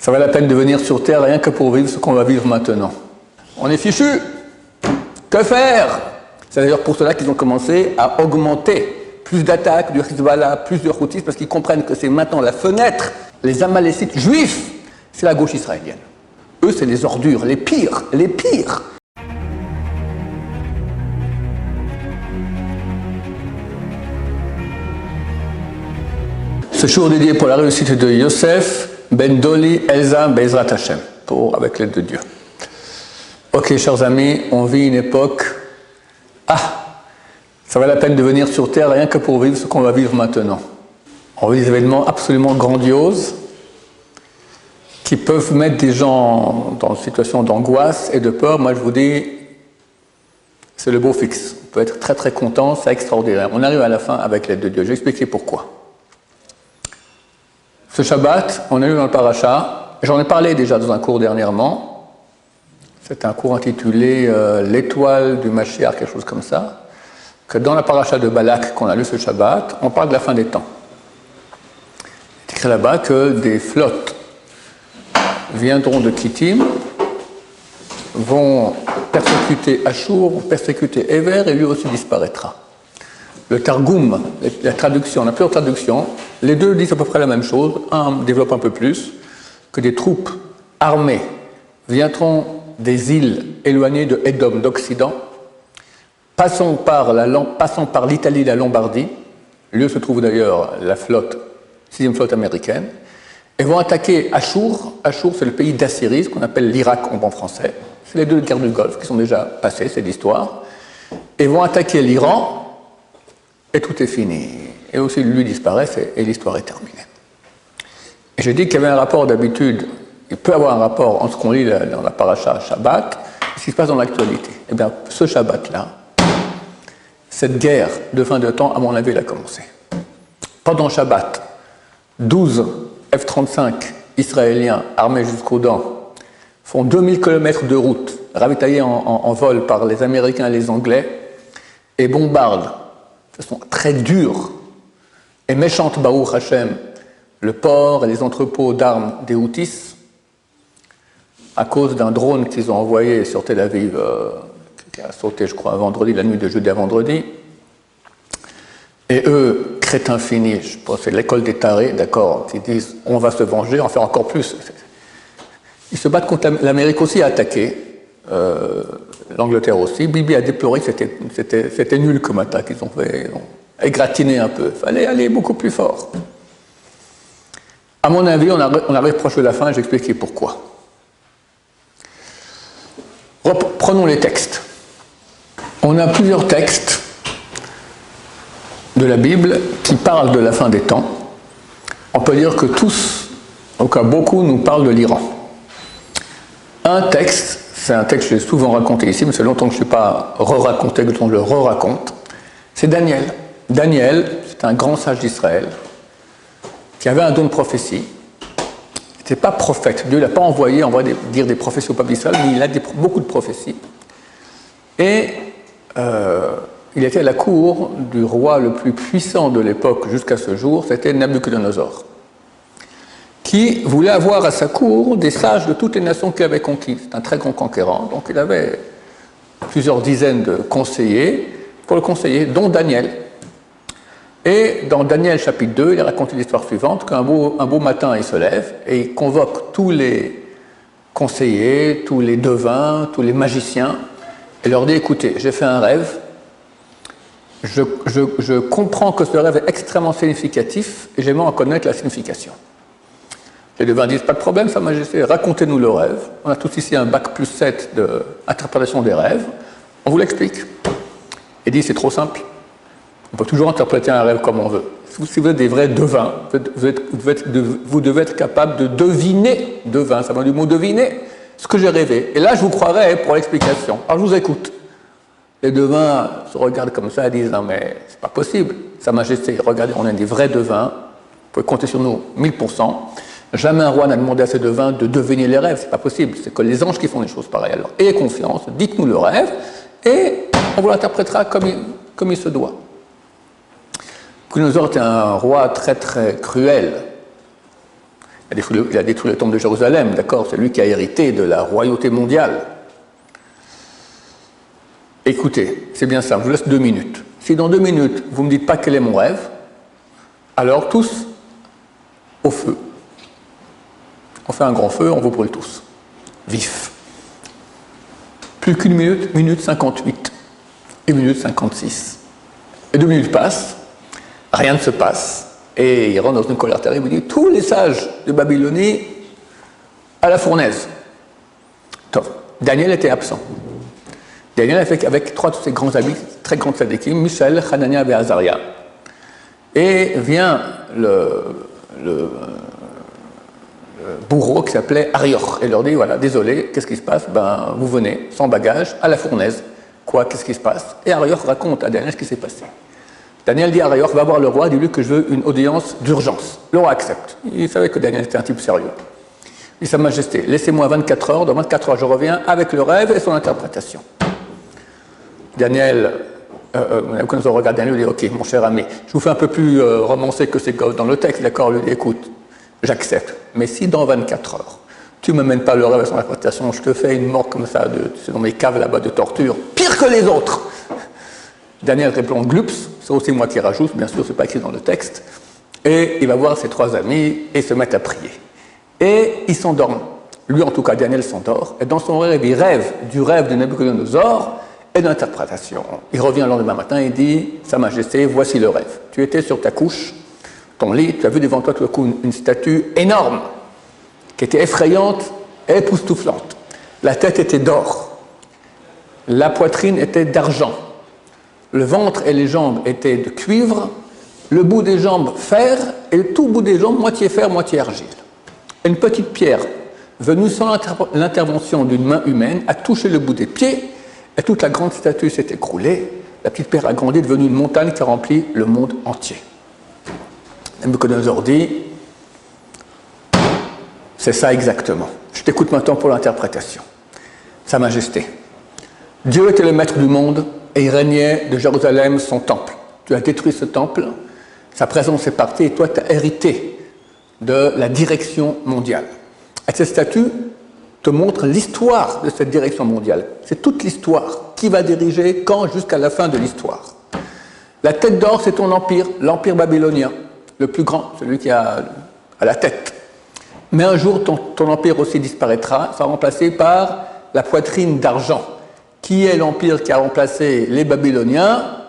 Ça valait la peine de venir sur Terre rien que pour vivre ce qu'on va vivre maintenant. On est fichu. Que faire? C'est d'ailleurs pour cela qu'ils ont commencé à augmenter plus d'attaques du Hezbollah, plus de Houthis, parce qu'ils comprennent que c'est maintenant la fenêtre. Les Amalécites juifs, c'est la gauche israélienne. Eux, c'est les ordures, les pires, les pires. Ce jour dédié pour la réussite de Yosef Ben Doli Elza Bezrat Hashem, avec l'aide de Dieu. Ok, chers amis, on vit une époque. Ça valait la peine de venir sur Terre rien que pour vivre ce qu'on va vivre maintenant. On vit des événements absolument grandioses qui peuvent mettre des gens dans une situation d'angoisse et de peur. Moi, je vous dis, c'est le beau fixe. On peut être très très content, c'est extraordinaire. On arrive à la fin avec l'aide de Dieu. Je vais expliquer pourquoi. Ce Shabbat, on est lu dans le Paracha, j'en ai parlé déjà dans un cours dernièrement. C'est un cours intitulé L'étoile du Mashiach, quelque chose comme ça. Que dans la Paracha de Balak, qu'on a lu ce Shabbat, on parle de la fin des temps. Il est écrit là-bas que des flottes viendront de Kittim, vont persécuter Ashur, vont persécuter Ever, et lui aussi disparaîtra. Le Targum, la traduction, on a plusieurs traductions, les deux disent à peu près la même chose, un développe un peu plus, que des troupes armées viendront des îles éloignées de Édom, d'Occident, passant par l'Italie et la Lombardie, lieu se trouve d'ailleurs la flotte, 6e flotte américaine, et vont attaquer Ashur. Ashur, c'est le pays d'Assyrie, ce qu'on appelle l'Irak en bon français. C'est les deux guerres du Golfe qui sont déjà passées, c'est l'histoire. Et vont attaquer l'Iran, et tout est fini. Et aussi, lui disparaît, et l'histoire est terminée. Et j'ai dit qu'il y avait un rapport d'habitude, il peut y avoir un rapport entre ce qu'on lit dans la paracha Shabbat et ce qui se passe dans l'actualité. Eh bien, ce Shabbat-là, cette guerre de fin de temps, à mon avis, elle a commencé. Pendant Shabbat, 12 F-35 israéliens armés jusqu'aux dents font 2000 km de route, ravitaillés en vol par les Américains et les Anglais, et bombardent de façon très dure et méchante, Baruch Hashem, le port et les entrepôts d'armes des Houthis, à cause d'un drone qu'ils ont envoyé sur Tel Aviv, qui a sauté, je crois, vendredi, la nuit de jeudi à vendredi. Et eux, crétins finis, je pense que c'est l'école des tarés, d'accord, qui disent on va se venger, en faire encore plus. Ils se battent contre l'Amérique aussi a attaqué, l'Angleterre aussi. Bibi a déploré que c'était nul comme attaque, ils ont fait égratigner un peu. Il fallait aller beaucoup plus fort. À mon avis, on arrive proche de la fin et j'explique pourquoi. Prenons les textes. On a plusieurs textes de la Bible qui parlent de la fin des temps. On peut dire que tous, en tout cas beaucoup, nous parlent de l'Iran. Un texte, c'est un texte que j'ai souvent raconté ici, mais c'est longtemps que je ne suis pas re-raconté, que je le re-raconte, c'est Daniel. Daniel, c'est un grand sage d'Israël qui avait un don de prophétie. Il n'était pas prophète. Dieu ne l'a pas envoyé, on va dire des prophéties au peuple d'Israël, mais il a beaucoup de prophéties. Et il était à la cour du roi le plus puissant de l'époque jusqu'à ce jour, c'était Nabuchodonosor, qui voulait avoir à sa cour des sages de toutes les nations qu'il avait conquises. C'est un très grand conquérant, donc il avait plusieurs dizaines de conseillers pour le conseiller, dont Daniel. Et dans Daniel chapitre 2, il raconte l'histoire suivante, qu'un beau matin, il se lève et il convoque tous les conseillers, tous les devins, tous les magiciens, et leur dit, écoutez, j'ai fait un rêve, je comprends que ce rêve est extrêmement significatif, et j'aimerais en connaître la signification. Les devins disent, pas de problème, Sa Majesté, racontez-nous le rêve. On a tous ici un bac plus 7 d'interprétation des rêves, on vous l'explique. Il dit, c'est trop simple. On peut toujours interpréter un rêve comme on veut. Si vous êtes des vrais devins, vous devez être capable de deviner, devin, ça vient du mot deviner, ce que j'ai rêvé. Et là, je vous croirai pour l'explication. Alors, je vous écoute. Les devins se regardent comme ça et disent, non mais c'est pas possible. Sa Majesté, regardez, on est des vrais devins, vous pouvez compter sur nous 1000%. Jamais un roi n'a demandé à ses devins de deviner les rêves, c'est pas possible. C'est que les anges qui font des choses pareilles. Alors, ayez confiance, dites-nous le rêve, et on vous l'interprétera comme il se doit. Nabuchodonosor était un roi très très cruel. Il a détruit le temple de Jérusalem, d'accord? C'est lui qui a hérité de la royauté mondiale. Écoutez, c'est bien simple, je vous laisse 2 minutes. Si dans 2 minutes, vous ne me dites pas quel est mon rêve, alors tous au feu. On fait un grand feu, on vous brûle tous. Vif. Plus qu'une minute, minute 58. Et minute 56. Et 2 minutes passent, rien ne se passe. Et il rentre dans une colère terrible, il dit tous les sages de Babylonie à la fournaise. Top. Daniel était absent. Daniel a fait avec 3 de ses grands amis, très grands tzadikim, Michel, Hanania et Azaria. Et vient le bourreau qui s'appelait Arioch et leur dit voilà, désolé, qu'est-ce qui se passe? Ben, vous venez sans bagage à la fournaise. Quoi? Qu'est-ce qui se passe? Et Arioch raconte à Daniel ce qui s'est passé. Daniel dit à Arioch va voir le roi, dis-lui que je veux une audience d'urgence. Le roi accepte. Il savait que Daniel était un type sérieux. Il dit Sa Majesté, laissez-moi 24 heures, dans 24 heures je reviens avec le rêve et son interprétation. Daniel, quand on regarde Daniel, il dit ok, mon cher ami, je vous fais un peu plus romancé que c'est dans le texte, d'accord? Il dit écoute, j'accepte, mais si dans 24 heures, tu ne me mènes pas le rêve et son interprétation, je te fais une mort comme ça, c'est dans mes caves là-bas de torture, pire que les autres. Daniel répond glups, c'est aussi moi qui rajoute, bien sûr, c'est pas écrit dans le texte, et il va voir ses 3 amis et se met à prier. Et il s'endorme. Lui, en tout cas, Daniel s'endort, et dans son rêve, il rêve du rêve de Nabuchodonosor et de l'interprétation. Il revient le lendemain matin et dit Sa Majesté, voici le rêve. Tu étais sur ta couche, ton lit, tu as vu devant toi tout à coup une statue énorme, qui était effrayante et époustouflante. La tête était d'or, la poitrine était d'argent, le ventre et les jambes étaient de cuivre, le bout des jambes fer et tout bout des jambes moitié fer, moitié argile. Une petite pierre venue sans l'intervention d'une main humaine a touché le bout des pieds et toute la grande statue s'est écroulée. La petite pierre a grandi, devenue une montagne qui a rempli le monde entier. Nabuchodonosor dit c'est ça exactement. Je t'écoute maintenant pour l'interprétation. Sa Majesté, Dieu était le maître du monde et il régnait de Jérusalem son temple. Tu as détruit ce temple, sa présence est partie et toi tu as hérité de la direction mondiale. Et cette statue te montre l'histoire de cette direction mondiale. C'est toute l'histoire qui va diriger quand jusqu'à la fin de l'histoire. La tête d'or, c'est ton empire, l'empire babylonien, le plus grand, celui qui a à la tête. Mais un jour, ton empire aussi disparaîtra, sera remplacé par la poitrine d'argent. Qui est l'empire qui a remplacé les Babyloniens?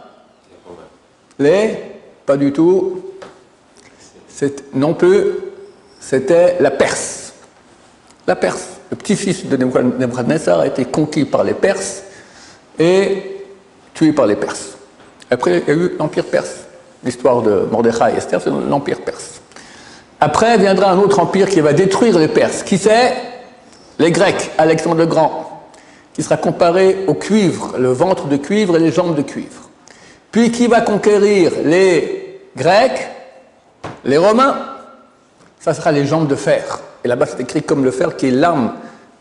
Pas du tout. Non plus, c'était la Perse. La Perse. Le petit-fils de Nebuchadnezzar a été conquis par les Perses et tué par les Perses. Après, il y a eu l'Empire perse. L'histoire de Mordechai et Esther, c'est l'Empire perse. Après viendra un autre empire qui va détruire les Perses. Qui c'est? Les Grecs, Alexandre le Grand, qui sera comparé au cuivre, le ventre de cuivre et les jambes de cuivre. Puis qui va conquérir les Grecs? Les Romains. Ça sera les jambes de fer. Et là-bas, c'est écrit comme le fer, qui est l'arme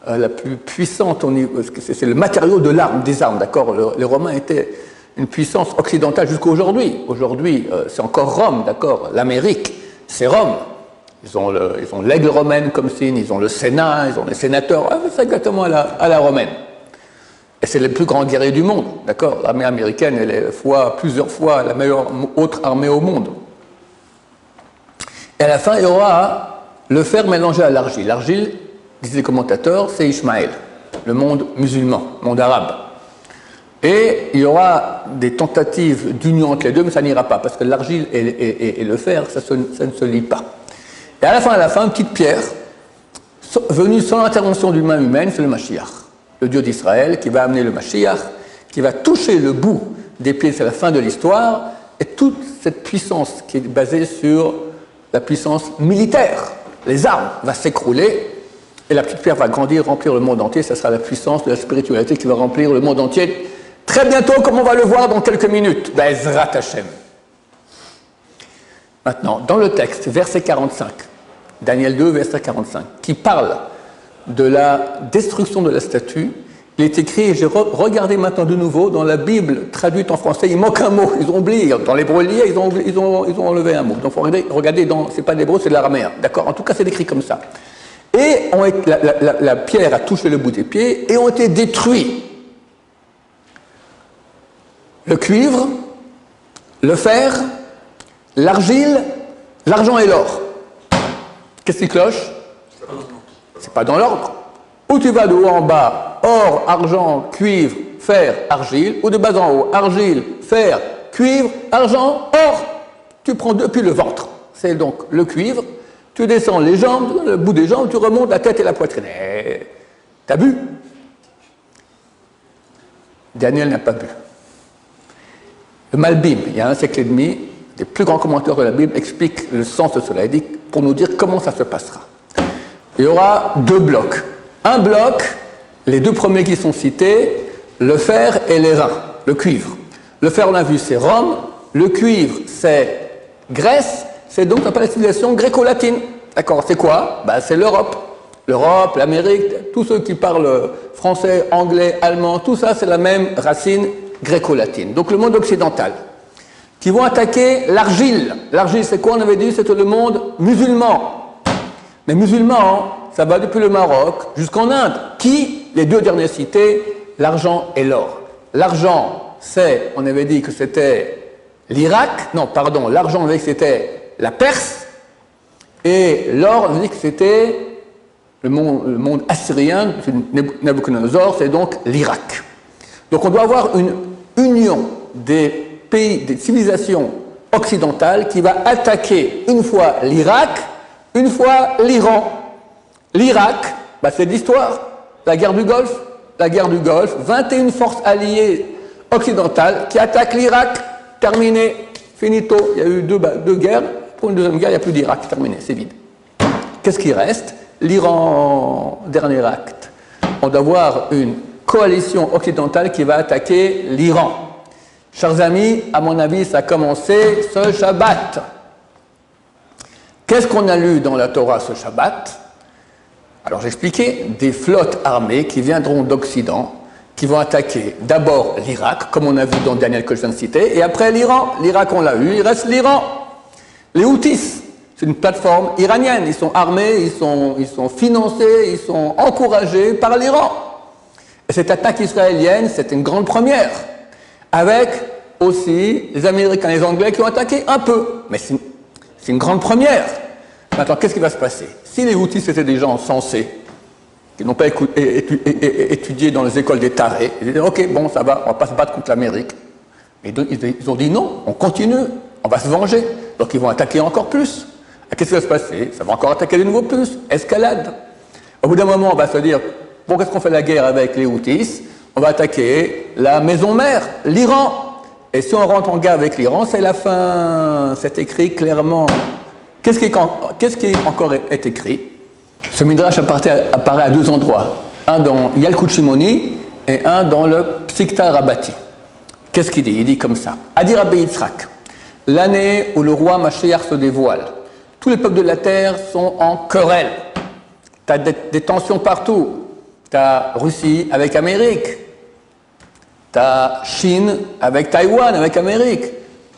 la plus puissante. C'est le matériau de l'arme, des armes, d'accord? Les Romains étaient une puissance occidentale jusqu'aujourd'hui. Aujourd'hui, c'est encore Rome, d'accord? L'Amérique, c'est Rome. Ils ont l'aigle romaine comme signe, ils ont le Sénat, ils ont les sénateurs. C'est exactement à la romaine. Et c'est les plus grands guerriers du monde, d'accord? L'armée américaine, elle est plusieurs fois la meilleure autre armée au monde. Et à la fin, il y aura le fer mélangé à l'argile. L'argile, disent les commentateurs, c'est Ismaël, le monde musulman, le monde arabe. Et il y aura des tentatives d'union entre les deux, mais ça n'ira pas, parce que l'argile et le fer, ça ne se lie pas. Et à la fin, une petite pierre, venue sans l'intervention d'une main humaine, c'est le Mashiach, le Dieu d'Israël, qui va amener le Mashiach, qui va toucher le bout des pieds, c'est la fin de l'histoire, et toute cette puissance qui est basée sur la puissance militaire, les armes, va s'écrouler, et la petite pierre va grandir, remplir le monde entier, ça sera la puissance de la spiritualité qui va remplir le monde entier, très bientôt, comme on va le voir dans quelques minutes, Be'ezrat Hashem. Maintenant, dans le texte, verset 45, Daniel 2, verset 45, qui parle de la destruction de la statue, Il est écrit, j'ai regardé maintenant de nouveau, dans la Bible traduite en français, il manque un mot, ils ont oublié. Dans l'hébreu lié, ils ont enlevé un mot. Donc il faut regarder, c'est pas l'hébreu, c'est l'araméen. D'accord? En tout cas, c'est écrit comme ça. Et la pierre a touché le bout des pieds et ont été détruits. Le cuivre, le fer, l'argile, l'argent et l'or. Qu'est-ce qui cloche? C'est pas dans l'ordre. Ou tu vas de haut en bas, or, argent, cuivre, fer, argile, ou de bas en haut, argile, fer, cuivre, argent, or. Tu prends depuis le ventre. C'est donc le cuivre. Tu descends les jambes, le bout des jambes, tu remontes la tête et la poitrine. T'as bu? Daniel n'a pas bu. Le Malbim, il y a un siècle et demi, les plus grands commentateurs de la Bible expliquent le sens de cela. Il dit pour nous dire comment ça se passera. Il y aura deux blocs. Un bloc, les deux premiers qui sont cités, le fer et les reins, le cuivre. Le fer, on a vu, c'est Rome. Le cuivre, c'est Grèce. C'est donc la civilisation gréco-latine. D'accord, c'est quoi? C'est l'Europe. L'Europe, l'Amérique, tous ceux qui parlent français, anglais, allemand, tout ça, c'est la même racine gréco-latine. Donc le monde occidental. Qui vont attaquer l'argile. L'argile, c'est quoi? On avait dit, c'était le monde musulman. Mais musulman, ça va depuis le Maroc jusqu'en Inde. Qui? Les deux derniers cités, l'argent et l'or. L'argent, on avait dit que c'était l'Irak. Non, pardon, l'argent, on avait dit que c'était la Perse. Et l'or, on avait dit que c'était le monde assyrien, Nabuchodonosor, c'est donc l'Irak. Donc on doit avoir une union des pays, des civilisations occidentales qui va attaquer une fois l'Irak, une fois l'Iran. L'Irak, c'est de l'histoire, la guerre du Golfe. La guerre du Golfe, 21 forces alliées occidentales qui attaquent l'Irak, terminé, finito. Il y a eu deux guerres, pour une deuxième guerre, il n'y a plus d'Irak, terminé, c'est vide. Qu'est-ce qui reste? L'Iran, dernier acte. On doit avoir une coalition occidentale qui va attaquer l'Iran. Chers amis, à mon avis, ça a commencé ce Shabbat. Qu'est-ce qu'on a lu dans la Torah ce Shabbat? Alors j'expliquais des flottes armées qui viendront d'Occident, qui vont attaquer d'abord l'Irak, comme on a vu dans Daniel que je viens de citer, et après l'Iran. L'Irak, on l'a eu, il reste l'Iran. Les Houthis, c'est une plateforme iranienne, ils sont armés, ils sont financés, ils sont encouragés par l'Iran. Et cette attaque israélienne, c'est une grande première, avec aussi les Américains et les Anglais qui ont attaqué un peu, mais c'est une grande première. Maintenant, qu'est-ce qui va se passer? Si les Houthis étaient des gens sensés, qui n'ont pas étudié dans les écoles des tarés, ils disaient ok, bon, ça va, on ne va pas se battre contre l'Amérique. Mais ils ont dit non, on continue, on va se venger. Donc ils vont attaquer encore plus. Et qu'est-ce qui va se passer? Ça va encore attaquer de nouveau plus, escalade. Au bout d'un moment, on va se dire bon, qu'est-ce qu'on fait la guerre avec les Houthis? On va attaquer la maison mère, l'Iran. Et si on rentre en guerre avec l'Iran, c'est la fin. C'est écrit clairement. Qu'est-ce qui encore est écrit? Ce midrash apparaît à deux endroits. Un dans Yalkut Shimoni et un dans le Psikta Rabbati. Qu'est-ce qu'il dit? Il dit comme ça. Adi Rabbi Yitzhak, l'année où le roi Mashiach se dévoile, tous les peuples de la terre sont en querelle. Tu as des tensions partout. Tu as Russie avec Amérique. Tu as Chine avec Taïwan, avec Amérique.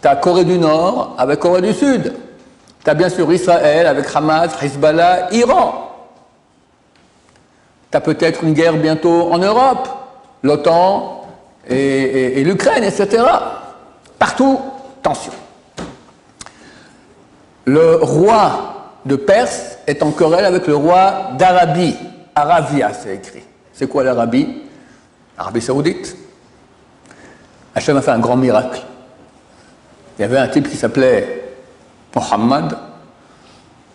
Tu as Corée du Nord avec Corée du Sud. Tu as bien sûr Israël avec Hamas, Hezbollah, Iran. Tu as peut-être une guerre bientôt en Europe, l'OTAN et l'Ukraine, etc. Partout, tension. Le roi de Perse est en querelle avec le roi d'Arabie. Aravia, c'est écrit. C'est quoi l'Arabie? Arabie Saoudite. Hachem a fait un grand miracle. Il y avait un type qui s'appelait Mohammed,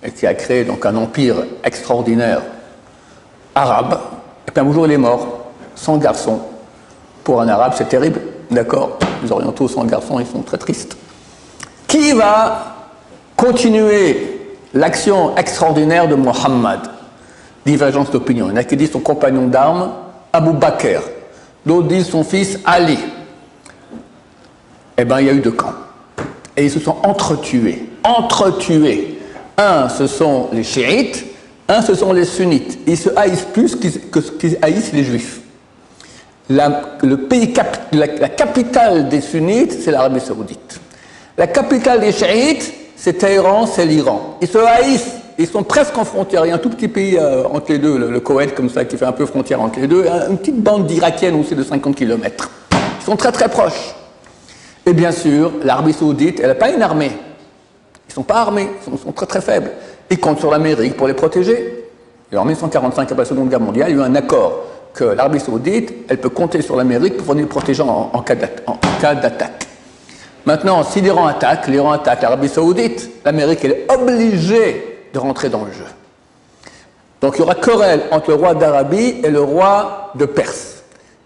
et qui a créé donc un empire extraordinaire arabe, et puis un jour il est mort, sans garçon. Pour un arabe, c'est terrible, d'accord? Les orientaux sans garçon, ils sont très tristes. Qui va continuer l'action extraordinaire de Mohammed? Divergence d'opinion. Il y en a qui disent son compagnon d'armes, Abu Bakr. D'autres disent son fils Ali. Eh bien, il y a eu deux camps. Et ils se sont entretués. Un, ce sont les chiites, un, ce sont les sunnites. Ils se haïssent plus qu'ils haïssent les juifs. le pays la capitale des sunnites, c'est l'Arabie saoudite. La capitale des chiites, c'est Téhéran, c'est l'Iran. Ils se haïssent, ils sont presque en frontière. Il y a un tout petit pays entre les deux, le Koweït, comme ça, qui fait un peu frontière entre les deux. Une petite bande d'Irakiennes aussi de 50 km. Ils sont très très proches. Et bien sûr, l'Arabie saoudite, elle n'a pas une armée. Ils ne sont pas armés, ils sont très très faibles. Ils comptent sur l'Amérique pour les protéger. Et en 1945, après la Seconde Guerre mondiale, il y a eu un accord que l'Arabie saoudite, elle peut compter sur l'Amérique pour venir les protéger en cas d'attaque. Maintenant, si l'Iran attaque l'Arabie saoudite, l'Amérique elle est obligée de rentrer dans le jeu. Donc il y aura querelle entre le roi d'Arabie et le roi de Perse.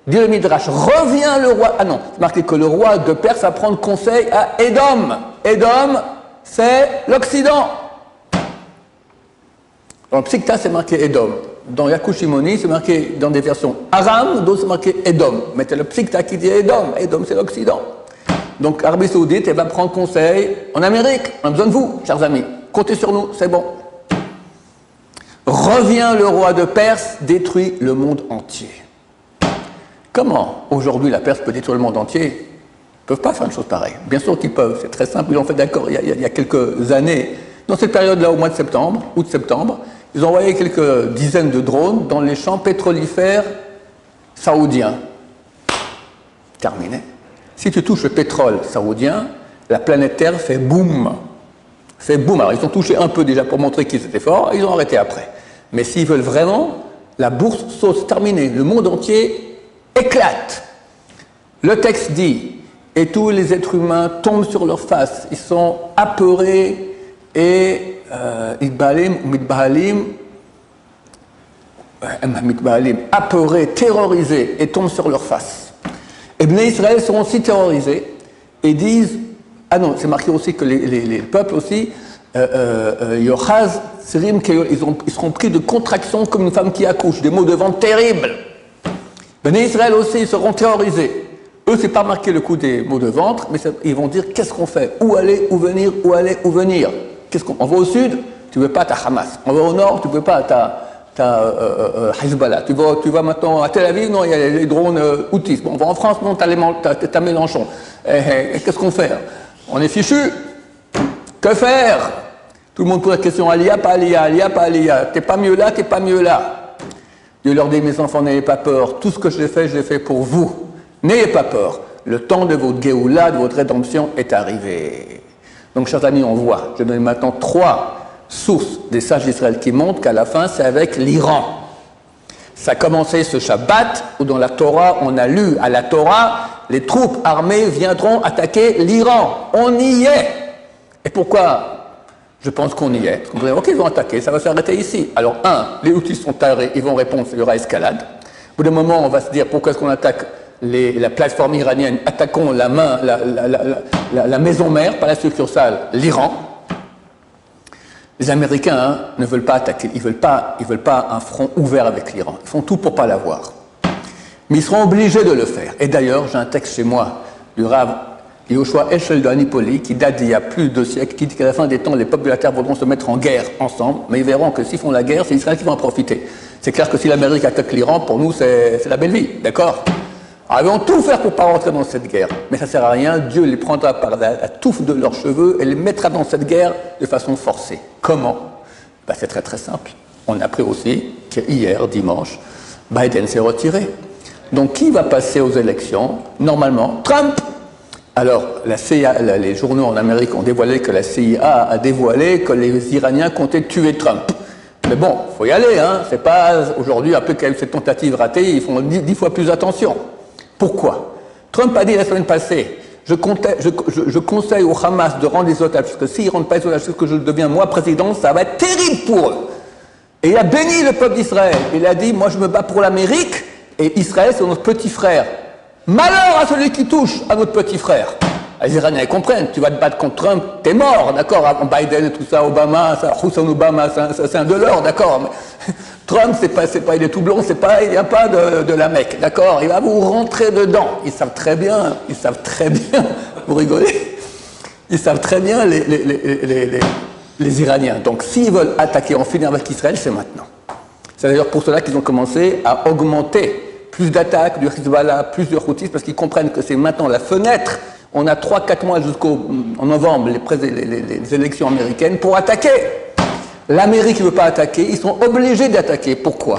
Dit le Midrash, revient le roi... Ah non, c'est marqué que le roi de Perse va prendre conseil à Édom. Édom, c'est l'Occident. Dans le Psikta, c'est marqué Édom. Dans Yakushimoni, c'est marqué dans des versions Aram, d'autres c'est marqué Édom. Mais c'est le Psikta qui dit Édom. Édom, c'est l'Occident. Donc l'Arabie saoudite, elle va prendre conseil en Amérique. On a besoin de vous, chers amis. Comptez sur nous, c'est bon. Revient le roi de Perse, détruit le monde entier. Comment aujourd'hui la Perse peut détruire le monde entier? Ils ne peuvent pas faire une chose pareille. Bien sûr qu'ils peuvent, c'est très simple. Ils l'ont fait d'accord il y a quelques années. Dans cette période-là, au mois de septembre, août-septembre, ils ont envoyé quelques dizaines de drones dans les champs pétrolifères saoudiens. Terminé. Si tu touches le pétrole saoudien, la planète Terre fait boum. Fait boum. Alors ils ont touché un peu déjà pour montrer qu'ils étaient forts, ils ont arrêté après. Mais s'ils veulent vraiment, la bourse saute, terminé. Le monde entier éclate. Le texte dit, et tous les êtres humains tombent sur leur face. Ils sont apeurés et apeurés, terrorisés et tombent sur leur face. Et Bnei Israël seront aussi terrorisés et disent, ah non, c'est marqué aussi que les peuples aussi, Yochaz, Sirim, ils seront pris de contraction comme une femme qui accouche, des maux de ventre terribles. Bnei Israël aussi, ils seront terrorisés. Eux, c'est pas marqué le coup des maux de ventre, mais ils vont dire, qu'est-ce qu'on fait? Où aller, où venir, où aller, où venir? On va au sud, tu ne veux pas, tu as Hamas. On va au nord, tu ne veux pas, tu as Hezbollah. Tu vas maintenant à Tel Aviv, non, il y a les drones Houthis. Bon, on va en France, non, tu as Mélenchon. Qu'est-ce qu'on fait? On est fichu. Que faire? Tout le monde pose la question, Aliyah, pas Aliyah, Aliyah, pas Aliyah. T'es pas mieux là, t'es pas mieux là. Dieu leur dit, mes enfants, n'ayez pas peur. Tout ce que je l'ai fait pour vous. N'ayez pas peur. Le temps de votre Géoula, de votre rédemption est arrivé. Donc, chers amis, on voit, je donne maintenant 3 sources des sages d'Israël qui montrent qu'à la fin, c'est avec l'Iran. Ça a commencé ce Shabbat, où dans la Torah, on a lu à la Torah, les troupes armées viendront attaquer l'Iran. On y est. Et pourquoi? Je pense qu'on y est. Parce qu'on va dire, ok, ils vont attaquer, ça va s'arrêter ici. Alors, les Houthis sont tarés, ils vont répondre, il y aura escalade. Au bout d'un moment, on va se dire, pourquoi est-ce qu'on attaque la plateforme iranienne? Attaquons la maison mère, pas la succursale, l'Iran. Les Américains ne veulent pas attaquer, ils veulent pas un front ouvert avec l'Iran. Ils font tout pour ne pas l'avoir. Mais ils seront obligés de le faire. Et d'ailleurs, j'ai un texte chez moi du Rav Yehoshua Heschel de Anipoli, qui date d'il y a plus de 2 siècles, qui dit qu'à la fin des temps, les peuples de la Terre voudront se mettre en guerre ensemble, mais ils verront que s'ils font la guerre, c'est Israël qui va en profiter. C'est clair que si l'Amérique attaque l'Iran, pour nous, c'est la belle vie, d'accord? Alors, ils vont tout faire pour ne pas rentrer dans cette guerre. Mais ça ne sert à rien, Dieu les prendra par la touffe de leurs cheveux et les mettra dans cette guerre de façon forcée. Comment? C'est très très simple. On a appris aussi qu'hier, dimanche, Biden s'est retiré. Donc qui va passer aux élections? Normalement, Trump. Alors, la CIA, les journaux en Amérique ont dévoilé que la CIA a dévoilé que les Iraniens comptaient tuer Trump. Mais bon, il faut y aller, hein. C'est pas aujourd'hui, après qu'il y a eu cette tentative ratée, ils font 10 fois plus attention. Pourquoi? Trump a dit la semaine passée, je conseille au Hamas de rendre les otages, parce que s'ils ne rendent pas les otages, parce que je deviens moi président, ça va être terrible pour eux. Et il a béni le peuple d'Israël. Il a dit, moi je me bats pour l'Amérique, et Israël c'est notre petit frère. Malheur à celui qui touche à notre petit frère. Les Iraniens ils comprennent, tu vas te battre contre Trump, t'es mort, d'accord? Biden et tout ça, Obama, Hussein Obama, c'est un de l'or, d'accord? Mais Trump, c'est pas, il est tout blond, il vient pas de la Mecque, d'accord? Il va vous rentrer dedans. Ils savent très bien, vous rigolez? Ils savent très bien les Iraniens. Donc s'ils veulent attaquer, en finir avec Israël, c'est maintenant. C'est d'ailleurs pour cela qu'ils ont commencé à augmenter plus d'attaques du Hezbollah, plus de Houthis, parce qu'ils comprennent que c'est maintenant la fenêtre. On a 3-4 mois en novembre, les élections américaines, pour attaquer. L'Amérique ne veut pas attaquer, ils sont obligés d'attaquer. Pourquoi?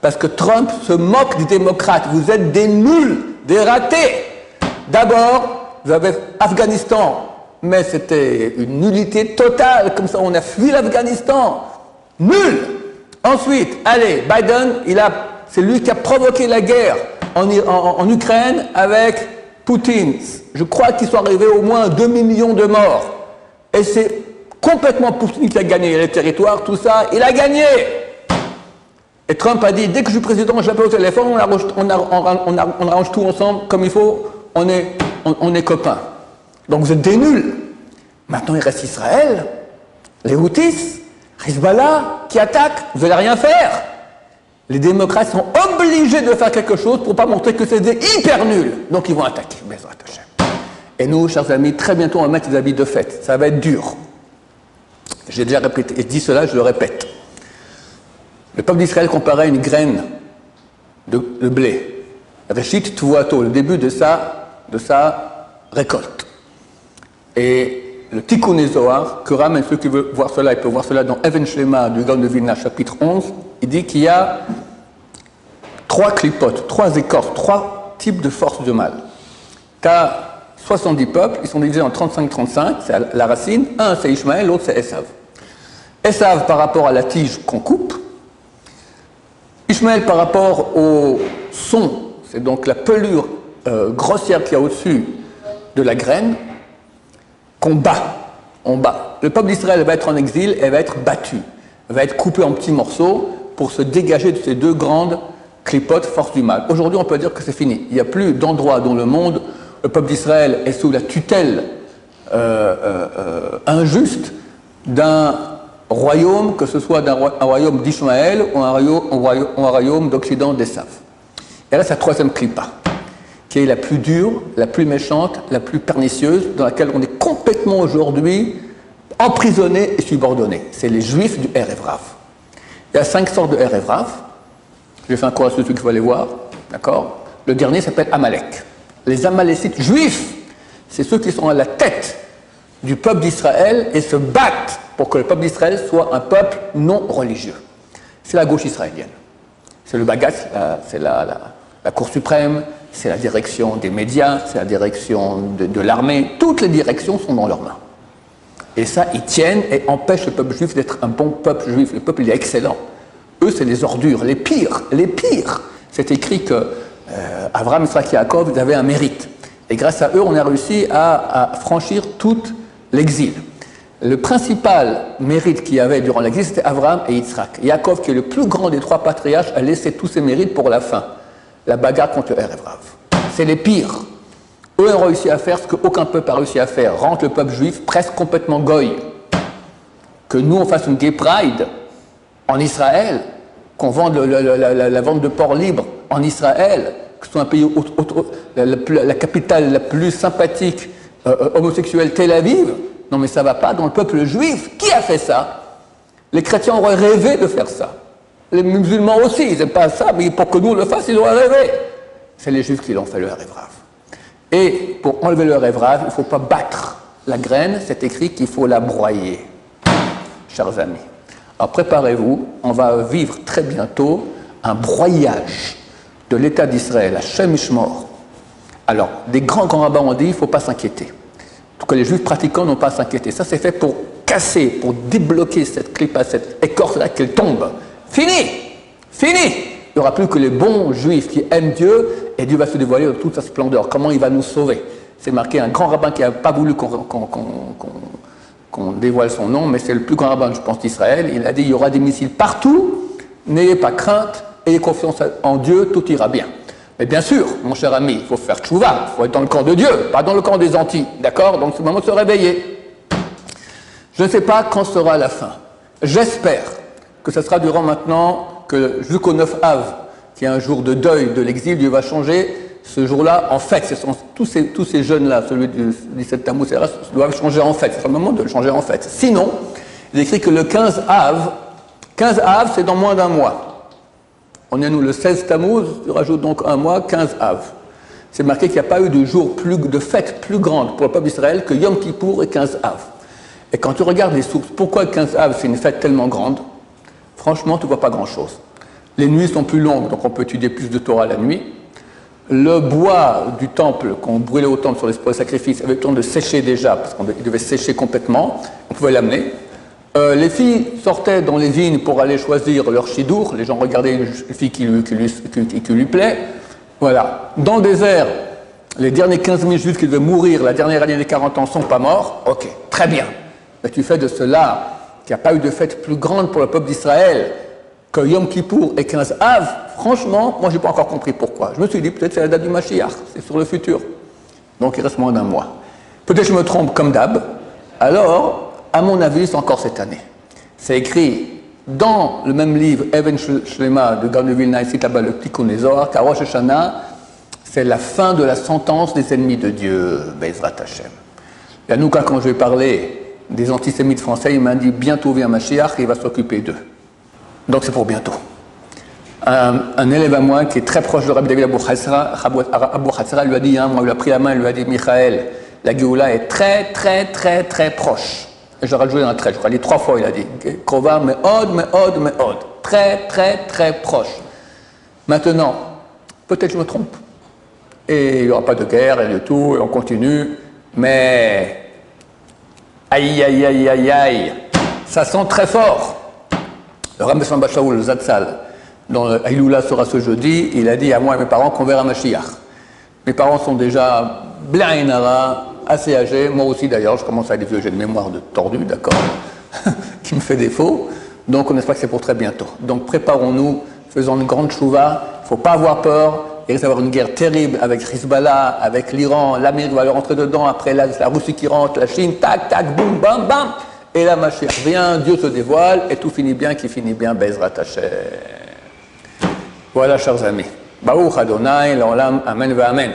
Parce que Trump se moque des démocrates. Vous êtes des nuls, des ratés. D'abord, vous avez Afghanistan, mais c'était une nullité totale. Comme ça, on a fui l'Afghanistan. Nul. Ensuite, allez, Biden, c'est lui qui a provoqué la guerre en Ukraine avec Poutine. Je crois qu'ils sont arrivés au moins à 2 millions de morts. Et c'est complètement Poutine qui a gagné les territoires, tout ça, il a gagné. Et Trump a dit, dès que je suis président, je l'appelle au téléphone, on arrange tout ensemble comme il faut, on est copains. Donc vous êtes des nuls. Maintenant, il reste Israël, les Houthis, Hezbollah, qui attaquent, vous n'allez rien faire. Les démocrates sont obligés de faire quelque chose pour ne pas montrer que c'est des hyper nuls. Donc ils vont attaquer. Et nous, chers amis, très bientôt, on va mettre les habits de fête. Ça va être dur. J'ai déjà répété, et dit cela, je le répète. Le peuple d'Israël comparé à une graine de blé. Reshit Tuvato, le début de sa récolte. Et le Tikkun Zohar, que ramène ceux qui veulent voir cela, ils peuvent voir cela dans Even Shlema du Gaon de Vilna, chapitre 11, il dit qu'il y a 3 clipotes, 3 écorces, 3 types de forces de mal. Tu as 70 peuples, ils sont divisés en 35-35, c'est la racine. Un c'est Ishmaël, l'autre c'est Esav. Esav par rapport à la tige qu'on coupe. Ishmaël par rapport au son, c'est donc la pelure grossière qu'il y a au-dessus de la graine, qu'on bat. On bat. Le peuple d'Israël va être en exil et va être battu, va être coupé en petits morceaux pour se dégager de ces 2 grandes clipotes, forces du mal. Aujourd'hui, on peut dire que c'est fini. Il n'y a plus d'endroit dans le monde où le peuple d'Israël est sous la tutelle injuste d'un royaume, que ce soit un royaume d'Ishmaël ou un royaume d'Occident d'Esav. Et là, c'est la 3e clipa, qui est la plus dure, la plus méchante, la plus pernicieuse, dans laquelle on est complètement aujourd'hui emprisonné et subordonné. C'est les Juifs du Erev Rav. Il y a 5 sortes de Erev Rav. J'ai fait un cours à ceux qui veulent aller voir. D'accord? Le dernier s'appelle Amalek. Les Amalécites juifs, c'est ceux qui sont à la tête du peuple d'Israël et se battent pour que le peuple d'Israël soit un peuple non religieux. C'est la gauche israélienne. C'est le Bagatz, c'est la Cour suprême, c'est la direction des médias, c'est la direction de l'armée. Toutes les directions sont dans leurs mains. Et ça, ils tiennent et empêchent le peuple juif d'être un bon peuple juif. Le peuple, il est excellent. Eux, c'est les ordures, les pires, les pires. C'est écrit que Abraham, Yitzhak et Yaakov, ils avaient un mérite. Et grâce à eux, on a réussi à franchir tout l'exil. Le principal mérite qu'il y avait durant l'exil, c'était Abraham et Yitzhak. Yaakov, qui est le plus grand des 3 patriarches, a laissé tous ses mérites pour la fin. La bagarre contre le Erev Rav. C'est les pires. Eux ont réussi à faire ce qu'aucun peuple n'a réussi à faire. Rendre le peuple juif presque complètement goy. Que nous, on fasse une gay pride en Israël, qu'on vende la vente de porc libre en Israël, que ce soit un pays, la capitale la plus sympathique homosexuelle, Tel Aviv. Non mais ça ne va pas dans le peuple juif. Qui a fait ça? Les chrétiens auraient rêvé de faire ça. Les musulmans aussi, ils n'aiment pas ça, mais pour que nous on le fasse, ils auraient rêvé. C'est les juifs qui l'ont fait, le Erev Rav. Et pour enlever le Erev Rav, il ne faut pas battre la graine, c'est écrit qu'il faut la broyer, chers amis. Alors préparez-vous, on va vivre très bientôt un broyage de l'État d'Israël, Hashem Ishmor. Alors, des grands rabbins ont dit, il ne faut pas s'inquiéter. En tout cas, les juifs pratiquants n'ont pas à s'inquiéter. Ça, c'est fait pour casser, pour débloquer cette clipa, cette écorce-là, qu'elle tombe. Fini! Fini! Il n'y aura plus que les bons juifs qui aiment Dieu, et Dieu va se dévoiler dans toute sa splendeur. Comment il va nous sauver? C'est marqué un grand rabbin qui n'a pas voulu qu'on dévoile son nom, mais c'est le plus grand rabbin, je pense, d'Israël. Il a dit, il y aura des missiles partout, n'ayez pas crainte, ayez confiance en Dieu, tout ira bien. Mais bien sûr, mon cher ami, il faut faire tchouva, il faut être dans le camp de Dieu, pas dans le camp des Antilles, d'accord? Donc c'est le moment de se réveiller. Je ne sais pas quand sera la fin. J'espère que ce sera durant maintenant, que jusqu'au 9 Av, qui est un jour de deuil de l'exil, Dieu va changer ce jour-là en fête. Tous ces jeunes-là, celui du 17 Tammuz, doivent changer en fête. C'est le moment de le changer en fête. Sinon, il est écrit que le 15 Av, c'est dans moins d'un mois. On est nous le 16 Tammuz, tu rajoutes donc un mois, 15 Av. C'est marqué qu'il n'y a pas eu de fête plus grande pour le peuple d'Israël que Yom Kippour et 15 Av. Et quand tu regardes les sources, pourquoi 15 Av c'est une fête tellement grande? Franchement, tu ne vois pas grand-chose. Les nuits sont plus longues, donc on peut étudier plus de Torah la nuit. Le bois du temple, qu'on brûlait au temple sur les sacrifices, avait le temps de sécher déjà, parce qu'il devait sécher complètement, on pouvait l'amener. Les filles sortaient dans les vignes pour aller choisir leur chidour, les gens regardaient une fille qui lui plaît. Voilà. Dans le désert, les derniers 15 000 juifs qui devaient mourir la dernière année des 40 ans ne sont pas morts. Ok, très bien. Mais tu fais de cela qu'il n'y a pas eu de fête plus grande pour le peuple d'Israël que Yom Kippour et 15 Av. Franchement, moi je n'ai pas encore compris pourquoi. Je me suis dit peut-être c'est la date du Mashiach, c'est sur le futur. Donc il reste moins d'un mois. Peut-être je me trompe comme d'hab. Alors, à mon avis, c'est encore cette année. C'est écrit dans le même livre, Even Shlema de Gaon de Vilna, ici là-bas le Tikkun Zohar, qu'à Rosh Hashanah, c'est la fin de la sentence des ennemis de Dieu, Bezrat Hashem. Yanouka, quand je vais parler des antisémites français, il m'a dit bientôt vient Mashiach et il va s'occuper d'eux. Donc c'est pour bientôt. Un élève à moi qui est très proche de Rabbi David Abou Hatzara lui a dit, moi il lui a pris la main, il lui a dit, Michael, la Géoula est très très très très proche. Et j'aurais rajouté un trait, je crois, il a dit 3 fois, il a dit, Krova, me'od, très très très proche. Maintenant, peut-être je me trompe, et il n'y aura pas de guerre et de tout, et on continue, mais aïe aïe aïe aïe aïe, ça sent très fort. Le Rambam Bachaoul, le Zatzal, dont Aïloula sera ce jeudi, il a dit à moi et à mes parents qu'on verra Mashiach. Mes parents sont déjà blainara, assez âgés, moi aussi d'ailleurs, je commence à avoir des vieux, j'ai une mémoire de tordu, d'accord, qui me fait défaut, donc on espère que c'est pour très bientôt. Donc préparons-nous, faisons une grande chouva, il ne faut pas avoir peur, il risque d'avoir une guerre terrible avec Hezbollah, avec l'Iran, l'Amérique va leur rentrer dedans, après la Russie qui rentre, la Chine, tac, tac, boum, bam, bam, et la Mashiach vient, Dieu se dévoile, et tout finit bien, qui finit bien, Bezrat Hashem. Voilà, chers amis. Baruch Adonai, l'olam, amen, va amen.